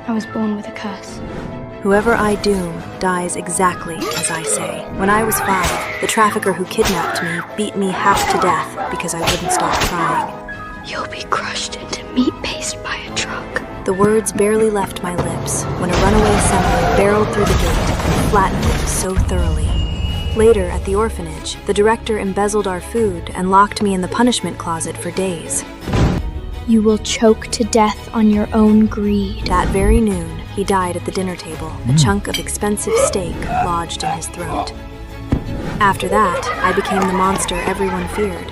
I was born with a curse. Whoever I doom dies exactly as I say. When I was 5, the trafficker who kidnapped me beat me half to death because I wouldn't stop crying. You'll be crushed into meat paste by a truck. The words barely left my lips when a runaway semi barreled through the gate and flattened it so thoroughly. Later, at the orphanage, the director embezzled our food and locked me in the punishment closet for days. You will choke to death on your own greed. That very noon, he died at the dinner table, a chunk of expensive steak lodged in his throat. After that, I became the monster everyone feared.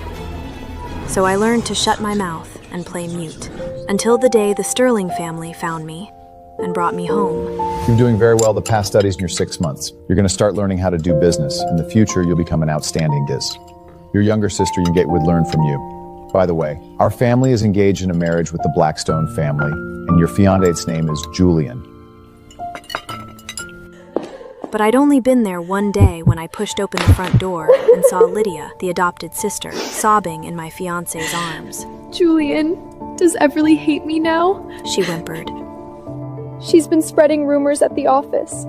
So I learned to shut my mouth and play mute, until the day the Sterling family found me and brought me home. You're doing very well the past studies in your 6 months. You're going to start learning how to do business. In the future, you'll become an outstanding diz. Your younger sister would learn from you. By the way, our family is engaged in a marriage with the Blackstone family, and your fiancé's name is Julian. But I'd only been there one day when I pushed open the front door and saw Lydia, the adopted sister, sobbing in my fiancé's arms. Julian, does Everly hate me now? She whimpered. She's been spreading rumors at the office,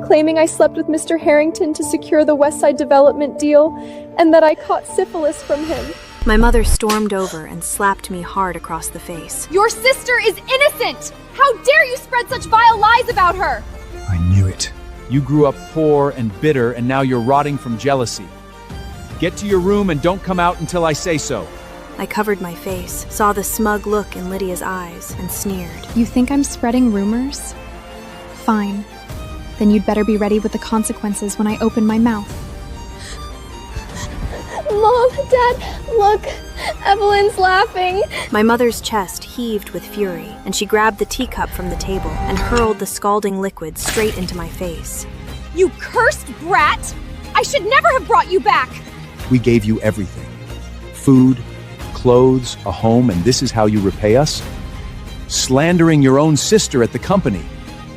claiming I slept with Mr. Harrington to secure the Westside Development deal, and that I caught syphilis from him. My mother stormed over and slapped me hard across the face. Your sister is innocent! How dare you spread such vile lies about her! I knew it. You grew up poor and bitter, and now you're rotting from jealousy. Get to your room and don't come out until I say so. I covered my face, saw the smug look in Lydia's eyes, and sneered. You think I'm spreading rumors? Fine. Then you'd better be ready with the consequences when I open my mouth. Mom, Dad, look! Evelyn's laughing! My mother's chest heaved with fury, and she grabbed the teacup from the table and hurled the scalding liquid straight into my face. You cursed brat! I should never have brought you back! We gave you everything. Food, clothes, a home, and this is how you repay us? Slandering your own sister at the company.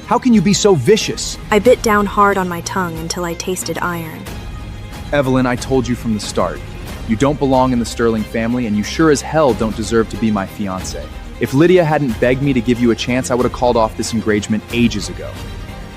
How can you be so vicious? I bit down hard on my tongue until I tasted iron. Evelyn, I told you from the start. You don't belong in the Sterling family, and you sure as hell don't deserve to be my fiancé. If Lydia hadn't begged me to give you a chance, I would have called off this engagement ages ago.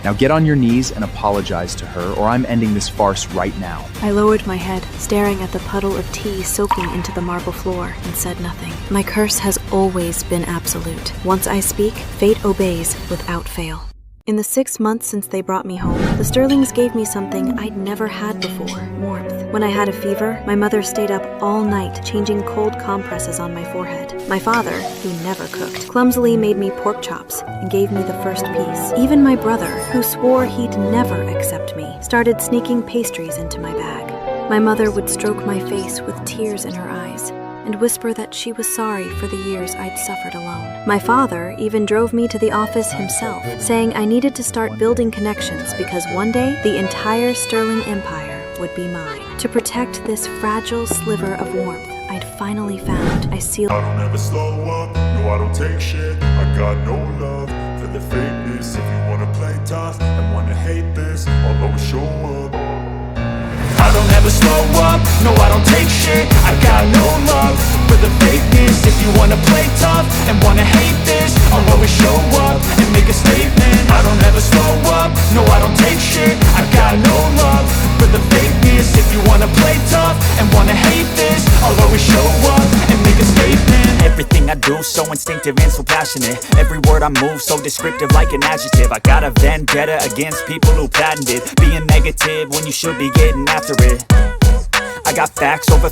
Now get on your knees and apologize to her, or I'm ending this farce right now. I lowered my head, staring at the puddle of tea soaking into the marble floor, and said nothing. My curse has always been absolute. Once I speak, fate obeys without fail. In the 6 months since they brought me home, the Sterlings gave me something I'd never had before: warmth. When I had a fever, my mother stayed up all night changing cold compresses on my forehead. My father, who never cooked, clumsily made me pork chops and gave me the first piece. Even my brother, who swore he'd never accept me, started sneaking pastries into my bag. My mother would stroke my face with tears in her eyes and whisper that she was sorry for the years I'd suffered alone. My father even drove me to the office himself, saying I needed to start building connections because one day the entire Sterling Empire would be mine. To protect this fragile sliver of warmth I'd finally found, I sealed. I don't ever slow up, no I don't take shit. I got no love for the fakeness. If you wanna play tough and wanna hate this, I'll always show up. I don't ever slow up, no I don't take shit. I got no love for the fakeness. If you wanna play tough and wanna hate this, I'll always show up and make a statement. I don't ever slow up, no I don't take shit. I got no love for the fakeness. If you wanna play tough and wanna hate this, I'll always show up and make a statement. Everything I do so instinctive and so passionate. Every word I move so descriptive like an adjective. I got a vendetta against people who patented being negative when you should be getting after it. I got facts over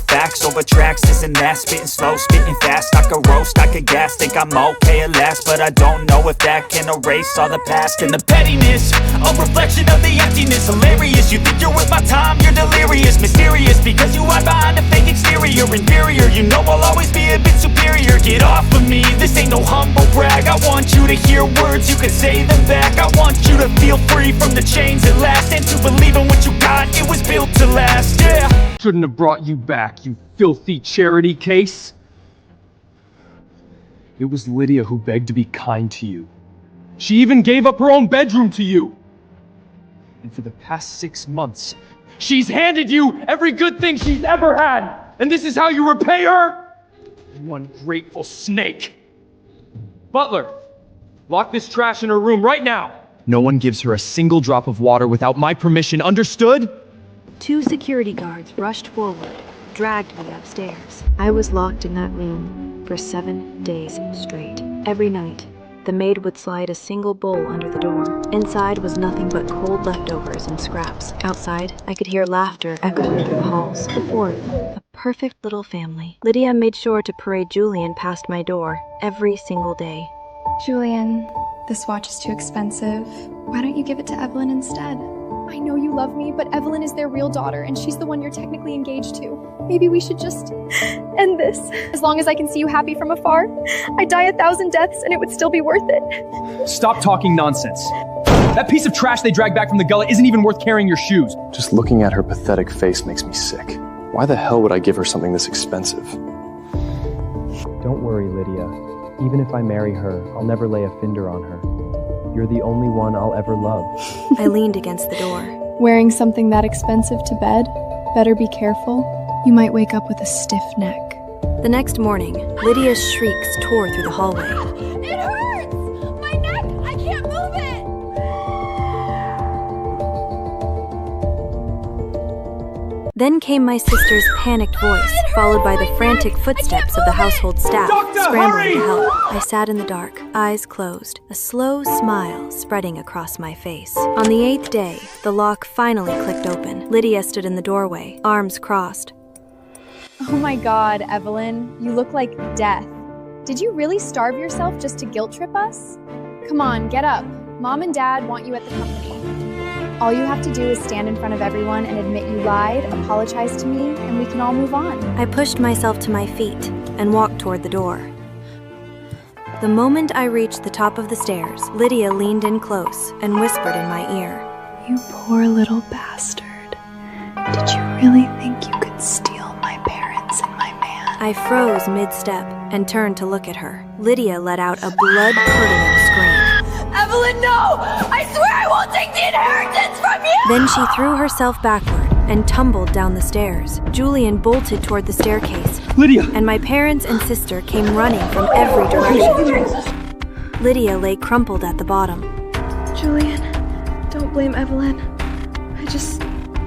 tracks, this and that. Spitting slow, spitting fast, I could roast, I could gas. Think I'm okay at last, but I don't know if that can erase all the past. And the pettiness, a reflection of the emptiness. Hilarious, you think you're worth my time, you're delirious. Mysterious, because you hide behind a fake exterior. Inferior, you know I'll always be a bit superior. Get off of me, this ain't no humble brag. I want you to hear words, you can say them back. I want you to feel free from the chains at last, and to believe in what you got, it was built to last, yeah. Shouldn't have brought you back, you filthy charity case. It was Lydia who begged to be kind to you. She even gave up her own bedroom to you. And for the past 6 months, she's handed you every good thing she's ever had. And this is how you repay her? You ungrateful snake. Butler, Lock this trash in her room right now. No one gives her a single drop of water without my permission, understood? 2 security guards rushed forward, dragged me upstairs. I was locked in that room for 7 days straight. Every night, the maid would slide a single bowl under the door. Inside was nothing but cold leftovers and scraps. Outside, I could hear laughter echoing through the halls. The 4th, a perfect little family. Lydia made sure to parade Julian past my door every single day. Julian, this watch is too expensive. Why don't you give it to Evelyn instead? I know you love me, but Evelyn is their real daughter, and she's the one you're technically engaged to. Maybe we should just end this. As long as I can see you happy from afar, I'd die 1,000 deaths and it would still be worth it. Stop talking nonsense. That piece of trash they dragged back from the gullet isn't even worth carrying your shoes. Just looking at her pathetic face makes me sick. Why the hell would I give her something this expensive? Don't worry, Lydia. Even if I marry her, I'll never lay a finger on her. You're the only one I'll ever love. I leaned against the door. Wearing something that expensive to bed? Better be careful. You might wake up with a stiff neck. The next morning, Lydia's shrieks tore through the hallway. It hurts! My neck! I can't move it! Then came my sister's panicked voice, followed by the frantic footsteps of the household staff, scrambling to help. I sat in the dark, eyes closed, a slow smile spreading across my face. On the 8th day, the lock finally clicked open. Lydia stood in the doorway, arms crossed. Oh my God, Evelyn, you look like death. Did you really starve yourself just to guilt trip us? Come on, get up. Mom and Dad want you at the company. All you have to do is stand in front of everyone and admit you lied, apologize to me, and we can all move on. I pushed myself to my feet and walked toward the door. The moment I reached the top of the stairs, Lydia leaned in close and whispered in my ear. You poor little bastard. Did you really think you could steal my parents and my man? I froze mid-step and turned to look at her. Lydia let out a blood-curdling scream. Evelyn, no! I swear I won't take the inheritance from you! Then she threw herself backward and tumbled down the stairs. Julian bolted toward the staircase. Lydia! And my parents and sister came running from every direction. Lydia lay crumpled at the bottom. Julian, don't blame Evelyn. I just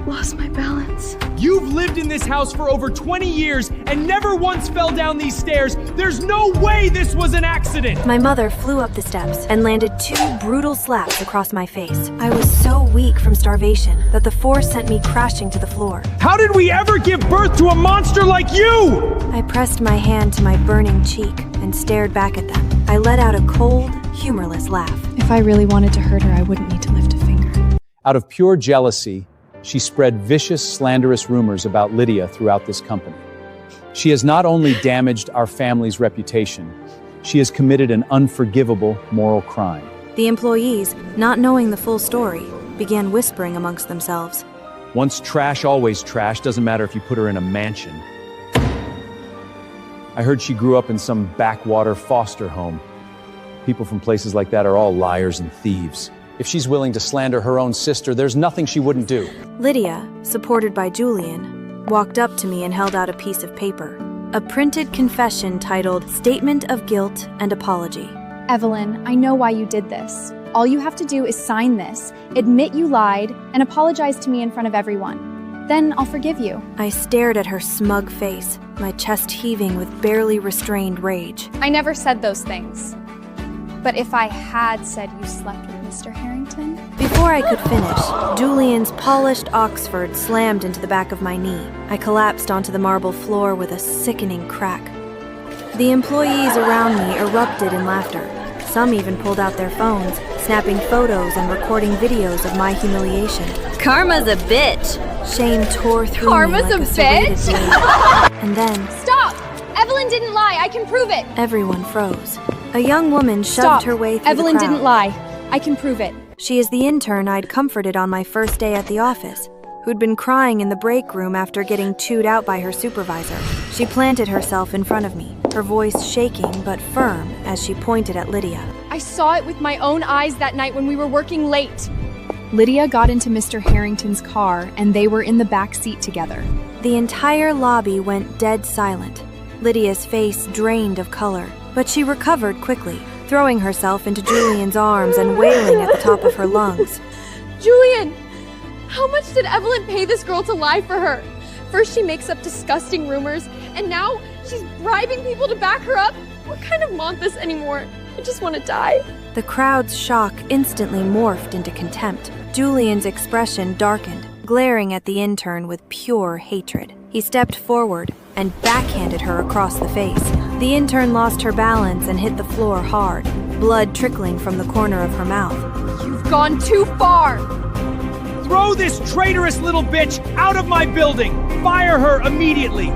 lost my balance. You've lived in this house for over 20 years and never once fell down these stairs. There's no way this was an accident! My mother flew up the steps and landed 2 brutal slaps across my face. I was so weak from starvation that the force sent me crashing to the floor. How did we ever give birth to a monster like you? I pressed my hand to my burning cheek and stared back at them. I let out a cold, humorless laugh. If I really wanted to hurt her, I wouldn't need to lift a finger. Out of pure jealousy, she spread vicious, slanderous rumors about Lydia throughout this company. She has not only damaged our family's reputation, she has committed an unforgivable moral crime. The employees, not knowing the full story, began whispering amongst themselves. Once trash, always trash. Doesn't matter if you put her in a mansion. I heard she grew up in some backwater foster home. People from places like that are all liars and thieves. If she's willing to slander her own sister, there's nothing she wouldn't do. Lydia, supported by Julian, walked up to me and held out a piece of paper. A printed confession titled Statement of Guilt and Apology. Evelyn, I know why you did this. All you have to do is sign this, admit you lied, and apologize to me in front of everyone. Then I'll forgive you. I stared at her smug face, my chest heaving with barely restrained rage. I never said those things. But if I had said you slept with Mr. Harrington? Before I could finish, Julian's polished Oxford slammed into the back of my knee. I collapsed onto the marble floor with a sickening crack. The employees around me erupted in laughter. Some even pulled out their phones, snapping photos and recording videos of my humiliation. Karma's a bitch! Shame tore through Karma's me like a a serrated bitch? blade. And then... Stop! Evelyn didn't lie, I can prove it! Everyone froze. A young woman shoved Stop. her way through Evelyn the crowd. didn't lie. I can prove it. She is the intern I'd comforted on my first day at the office, who'd been crying in the break room after getting chewed out by her supervisor. She planted herself in front of me, her voice shaking but firm as she pointed at Lydia. I saw it with my own eyes that night when we were working late. Lydia got into Mr. Harrington's car, and they were in the back seat together. The entire lobby went dead silent. Lydia's face drained of color, but she recovered quickly. throwing herself into Julian's arms and wailing at the top of her lungs. Julian! How much did Evelyn pay this girl to lie for her? First she makes up disgusting rumors, and now she's bribing people to back her up? What kind of want this anymore? I just want to die. The crowd's shock instantly morphed into contempt. Julian's expression darkened, glaring at the intern with pure hatred. He stepped forward and backhanded her across the face. The intern lost her balance and hit the floor hard, blood trickling from the corner of her mouth. You've gone too far! Throw this traitorous little bitch out of my building! Fire her immediately!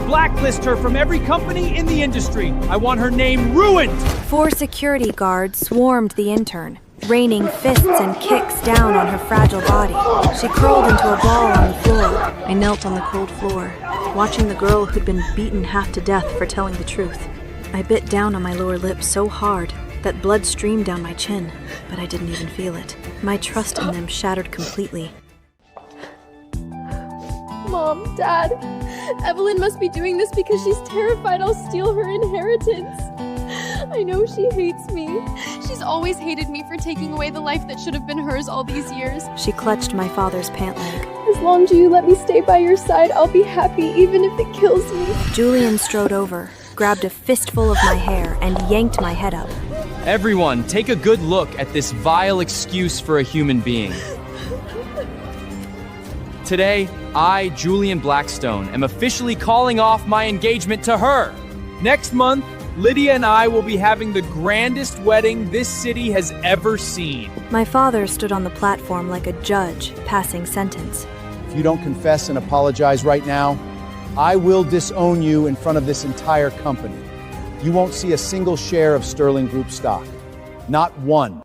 Blacklist her from every company in the industry. I want her name ruined! 4 security guards swarmed the intern, raining fists and kicks down on her fragile body. She curled into a ball on the floor. I knelt on the cold floor, watching the girl who'd been beaten half to death for telling the truth. I bit down on my lower lip so hard that blood streamed down my chin, but I didn't even feel it. My trust in them shattered completely. Mom, Dad, Evelyn must be doing this because she's terrified I'll steal her inheritance. I know she hates me. She's always hated me for taking away the life that should have been hers all these years. She clutched my father's pant leg. As long as you let me stay by your side, I'll be happy even if it kills me. Julian strode over, grabbed a fistful of my hair, and yanked my head up. Everyone, take a good look at this vile excuse for a human being. Today, I, Julian Blackstone, am officially calling off my engagement to her. Next month, Lydia and I will be having the grandest wedding this city has ever seen. My father stood on the platform like a judge, passing sentence. If you don't confess and apologize right now, I will disown you in front of this entire company. You won't see a single share of Sterling Group stock. Not one.